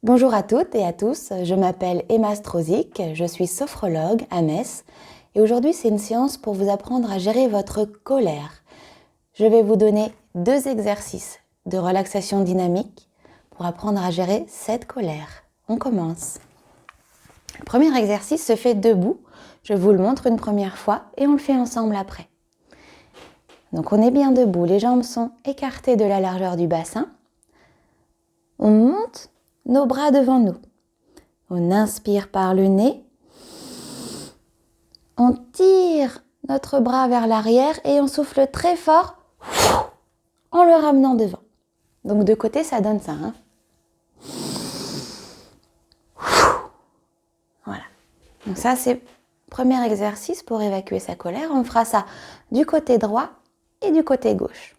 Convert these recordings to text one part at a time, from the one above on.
Bonjour à toutes et à tous, je m'appelle Emma Strozik, je suis sophrologue à Metz et aujourd'hui c'est une séance pour vous apprendre à gérer votre colère. Je vais vous donner 2 exercices de relaxation dynamique pour apprendre à gérer cette colère. On commence. Le premier exercice se fait debout, je vous le montre une première fois et on le fait ensemble après. Donc on est bien debout, les jambes sont écartées de la largeur du bassin. On monte nos bras devant nous. On inspire par le nez. On tire notre bras vers l'arrière et on souffle très fort en le ramenant devant. Donc de côté, ça donne ça. Voilà. Donc ça, c'est le premier exercice pour évacuer sa colère. On fera ça du côté droit et du côté gauche.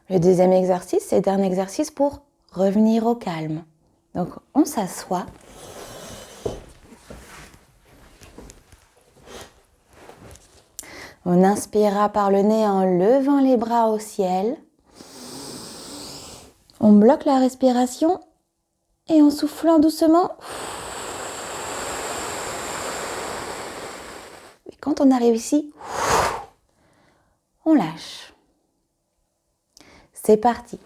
Le deuxième exercice, c'est un exercice pour revenir au calme. Donc on s'assoit. On inspirera par le nez en levant les bras au ciel. On bloque la respiration et en soufflant doucement. Et quand on arrive ici, on lâche. C'est parti.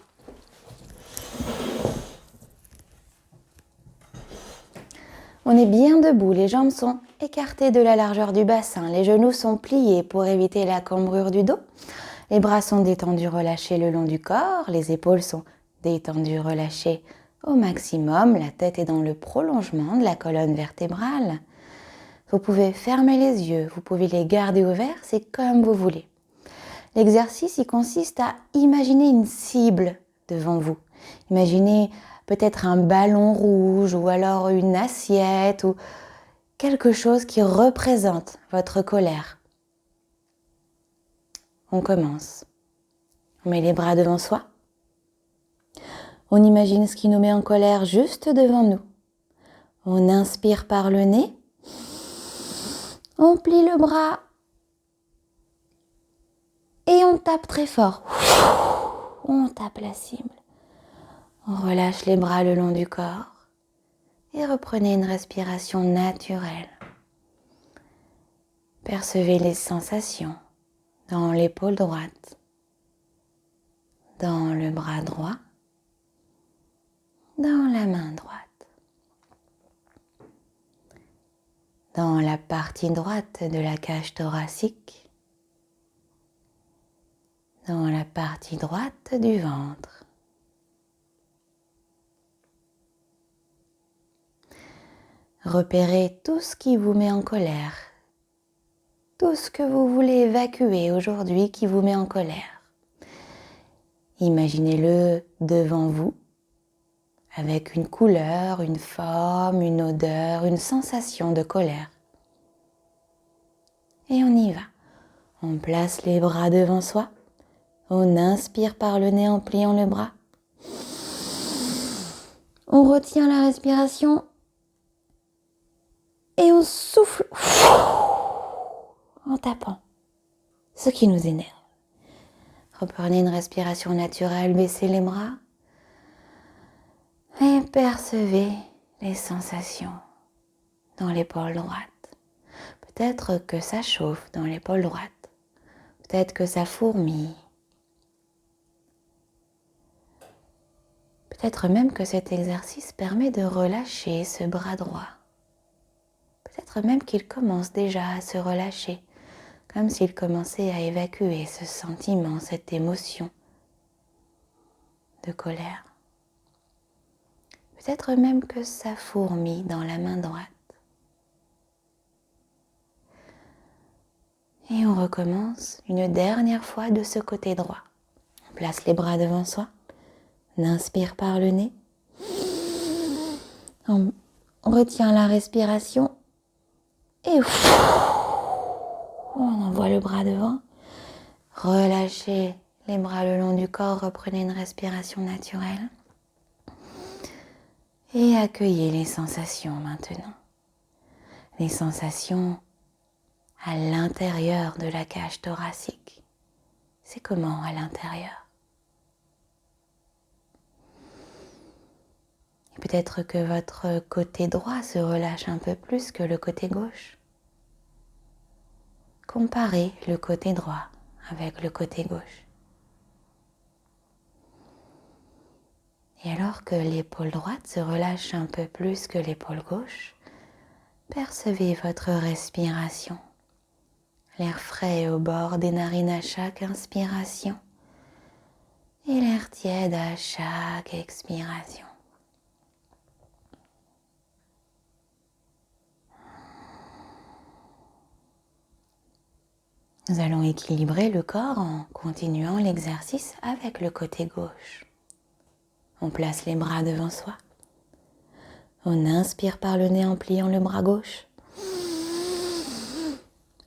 On est bien debout, les jambes sont écartées de la largeur du bassin, les genoux sont pliés pour éviter la cambrure du dos, les bras sont détendus, relâchés le long du corps, les épaules sont détendues, relâchées au maximum, la tête est dans le prolongement de la colonne vertébrale. Vous pouvez fermer les yeux, vous pouvez les garder ouverts, c'est comme vous voulez. L'exercice, il consiste à imaginer une cible devant vous. Imaginez peut-être un ballon rouge ou alors une assiette ou quelque chose qui représente votre colère. On commence. On met les bras devant soi. On imagine ce qui nous met en colère juste devant nous. On inspire par le nez. On plie le bras. Et on tape très fort. On tape la cible. On relâche les bras le long du corps. Et reprenez une respiration naturelle. Percevez les sensations dans l'épaule droite, dans le bras droit, dans la main droite, dans la partie droite de la cage thoracique, dans la partie droite du ventre. Repérez tout ce qui vous met en colère, tout ce que vous voulez évacuer aujourd'hui qui vous met en colère. Imaginez-le devant vous, avec une couleur, une forme, une odeur, une sensation de colère. Et on y va. On place les bras devant soi. On inspire par le nez en pliant le bras. On retient la respiration. Et on souffle en tapant ce qui nous énerve. Reprenez une respiration naturelle, baissez les bras. Et percevez les sensations dans l'épaule droite. Peut-être que ça chauffe dans l'épaule droite. Peut-être que ça fourmille. Peut-être même que cet exercice permet de relâcher ce bras droit. Peut-être même qu'il commence déjà à se relâcher, comme s'il commençait à évacuer ce sentiment, cette émotion de colère. Peut-être même que ça fourmille dans la main droite. Et on recommence une dernière fois de ce côté droit. On place les bras devant soi. On inspire par le nez. On retient la respiration. Et on envoie le bras devant. Relâchez les bras le long du corps. Reprenez une respiration naturelle. Et accueillez les sensations maintenant. Les sensations à l'intérieur de la cage thoracique. C'est comment à l'intérieur? Et Peut-être que votre côté droit se relâche un peu plus que le côté gauche. Comparez le côté droit avec le côté gauche. Et alors que l'épaule droite se relâche un peu plus que l'épaule gauche, percevez votre respiration. L'air frais au bord des narines à chaque inspiration et l'air tiède à chaque expiration. Nous allons équilibrer le corps en continuant l'exercice avec le côté gauche. On place les bras devant soi. On inspire par le nez en pliant le bras gauche.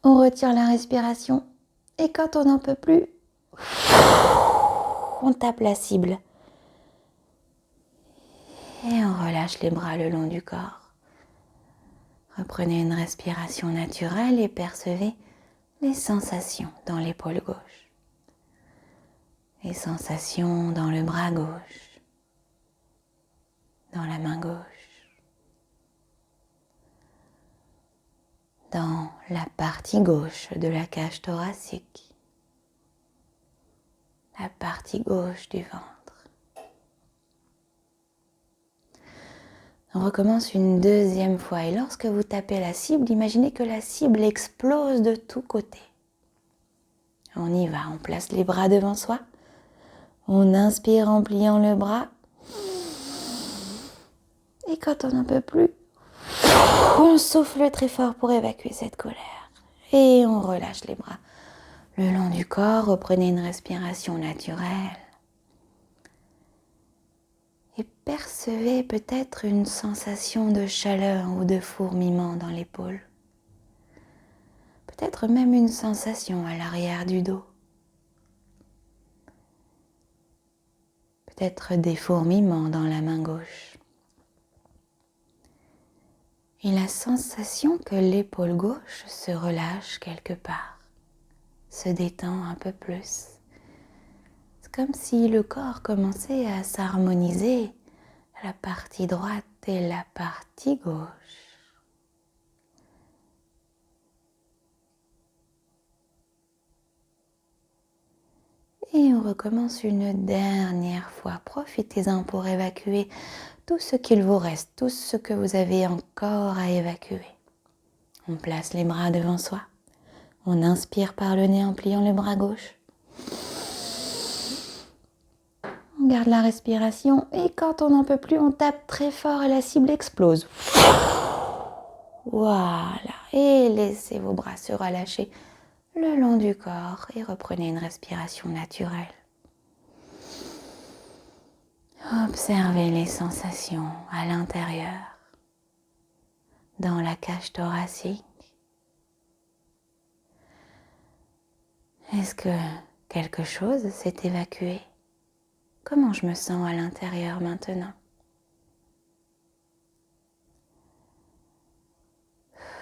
On retire la respiration et quand on n'en peut plus, on tape la cible. Et on relâche les bras le long du corps. Reprenez une respiration naturelle et percevez les sensations dans l'épaule gauche. Les sensations dans le bras gauche. Dans la main gauche. Dans la partie gauche de la cage thoracique. La partie gauche du ventre. On recommence une deuxième fois et lorsque vous tapez la cible, imaginez que la cible explose de tous côtés. On y va, on place les bras devant soi. On inspire en pliant le bras. Et quand on n'en peut plus, on souffle très fort pour évacuer cette colère. Et on relâche les bras le long du corps. Reprenez une respiration naturelle. Et percevez peut-être une sensation de chaleur ou de fourmillement dans l'épaule. Peut-être même une sensation à l'arrière du dos. Peut-être des fourmillements dans la main gauche. Et la sensation que l'épaule gauche se relâche quelque part, se détend un peu plus. C'est comme si le corps commençait à s'harmoniser, la partie droite et la partie gauche. Et on recommence une dernière fois. Profitez-en pour évacuer tout ce qu'il vous reste, tout ce que vous avez encore à évacuer. On place les bras devant soi. On inspire par le nez en pliant le bras gauche. On garde la respiration et quand on n'en peut plus, on tape très fort et la cible explose. Voilà. Et laissez vos bras se relâcher le long du corps et reprenez une respiration naturelle. Observez les sensations à l'intérieur, dans la cage thoracique. Est-ce que quelque chose s'est évacué? Comment je me sens à l'intérieur maintenant?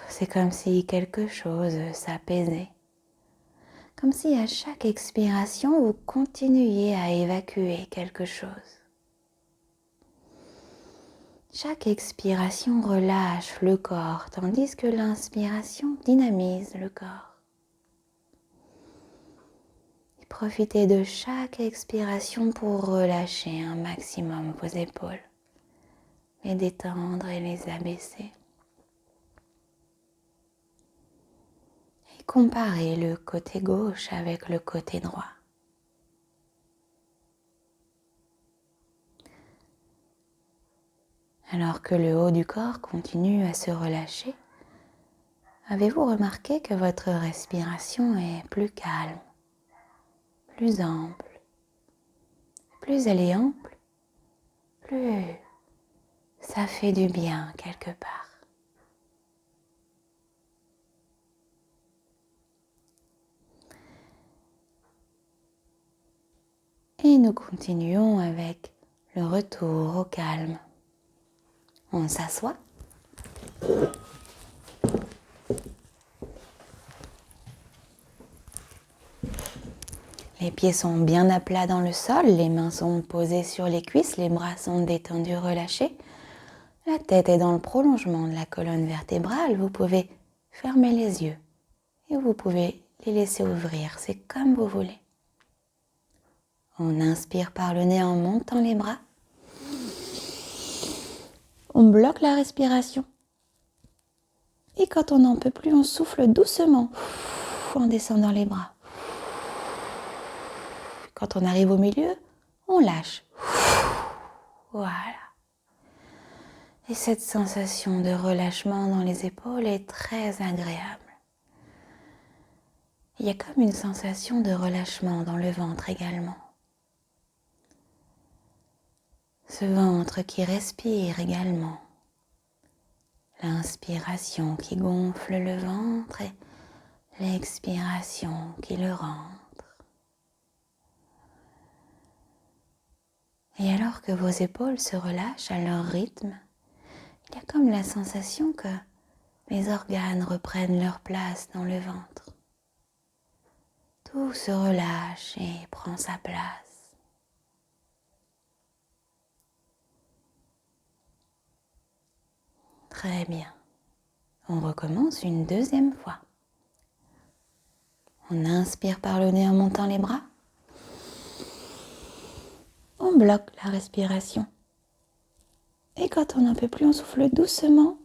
C'est comme si quelque chose s'apaisait. Comme si à chaque expiration, vous continuiez à évacuer quelque chose. Chaque expiration relâche le corps, tandis que l'inspiration dynamise le corps. Et profitez de chaque expiration pour relâcher un maximum vos épaules, les détendre et les abaisser. Comparez le côté gauche avec le côté droit. Alors que le haut du corps continue à se relâcher, avez-vous remarqué que votre respiration est plus calme, plus ample? Plus elle est ample, plus ça fait du bien quelque part. Et nous continuons avec le retour au calme. On s'assoit. Les pieds sont bien à plat dans le sol, les mains sont posées sur les cuisses, les bras sont détendus, relâchés. La tête est dans le prolongement de la colonne vertébrale. Vous pouvez fermer les yeux et vous pouvez les laisser ouvrir. C'est comme vous voulez. On inspire par le nez en montant les bras. On bloque la respiration. Et quand on n'en peut plus, on souffle doucement en descendant les bras. Quand on arrive au milieu, on lâche. Voilà. Et cette sensation de relâchement dans les épaules est très agréable. Il y a comme une sensation de relâchement dans le ventre également. Ce ventre qui respire également. L'inspiration qui gonfle le ventre et l'expiration qui le rentre. Et alors que vos épaules se relâchent à leur rythme, il y a comme la sensation que les organes reprennent leur place dans le ventre. Tout se relâche et prend sa place. Très bien. On recommence une deuxième fois. On inspire par le nez en montant les bras. On bloque la respiration. Et quand on n'en peut plus, on souffle doucement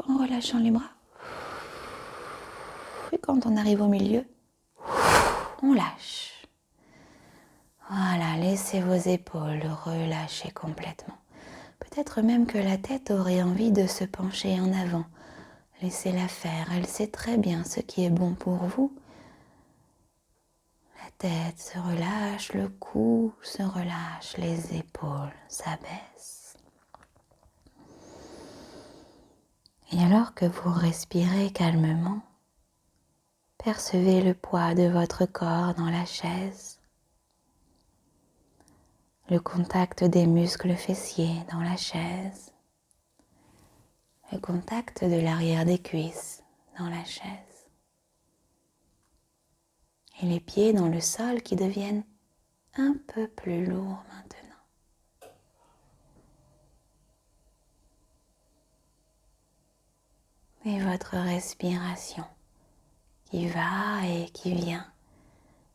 en relâchant les bras. Et quand on arrive au milieu, on lâche. Voilà, laissez vos épaules relâcher complètement. Peut-être même que la tête aurait envie de se pencher en avant. Laissez-la faire, elle sait très bien ce qui est bon pour vous. La tête se relâche, le cou se relâche, les épaules s'abaissent. Et alors que vous respirez calmement, percevez le poids de votre corps dans la chaise, le contact des muscles fessiers dans la chaise, le contact de l'arrière des cuisses dans la chaise, et les pieds dans le sol qui deviennent un peu plus lourds maintenant. Et votre respiration qui va et qui vient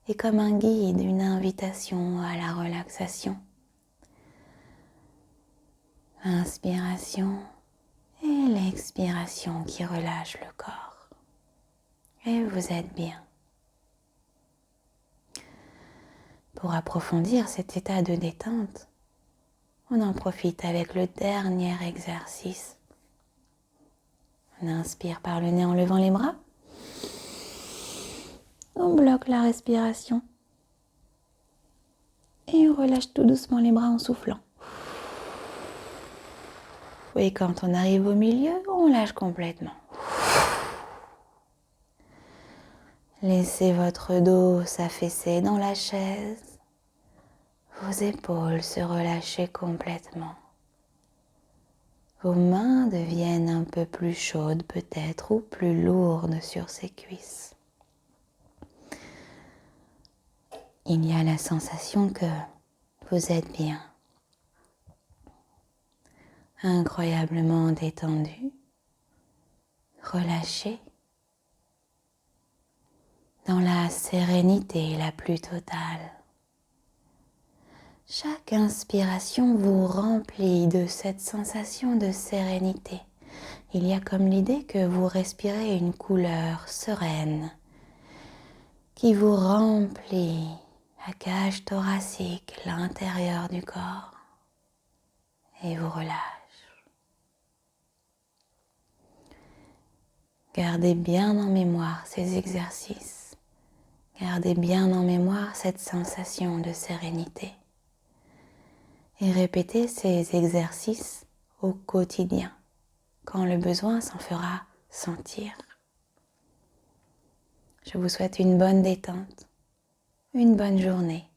est comme un guide, une invitation à la relaxation. Inspiration et l'expiration qui relâche le corps. Et vous êtes bien. Pour approfondir cet état de détente, on en profite avec le dernier exercice. On inspire par le nez en levant les bras. On bloque la respiration. Et on relâche tout doucement les bras en soufflant. Et quand on arrive au milieu, on lâche complètement. Laissez votre dos s'affaisser dans la chaise. Vos épaules se relâcher complètement. Vos mains deviennent un peu plus chaudes peut-être ou plus lourdes sur ces cuisses. Il y a la sensation que vous êtes bien, incroyablement détendu, relâché, dans la sérénité la plus totale. Chaque inspiration vous remplit de cette sensation de sérénité. Il y a comme l'idée que vous respirez une couleur sereine qui vous remplit la cage thoracique, l'intérieur du corps et vous relâche. Gardez bien en mémoire ces exercices. Gardez bien en mémoire cette sensation de sérénité. Et répétez ces exercices au quotidien, quand le besoin s'en fera sentir. Je vous souhaite une bonne détente, une bonne journée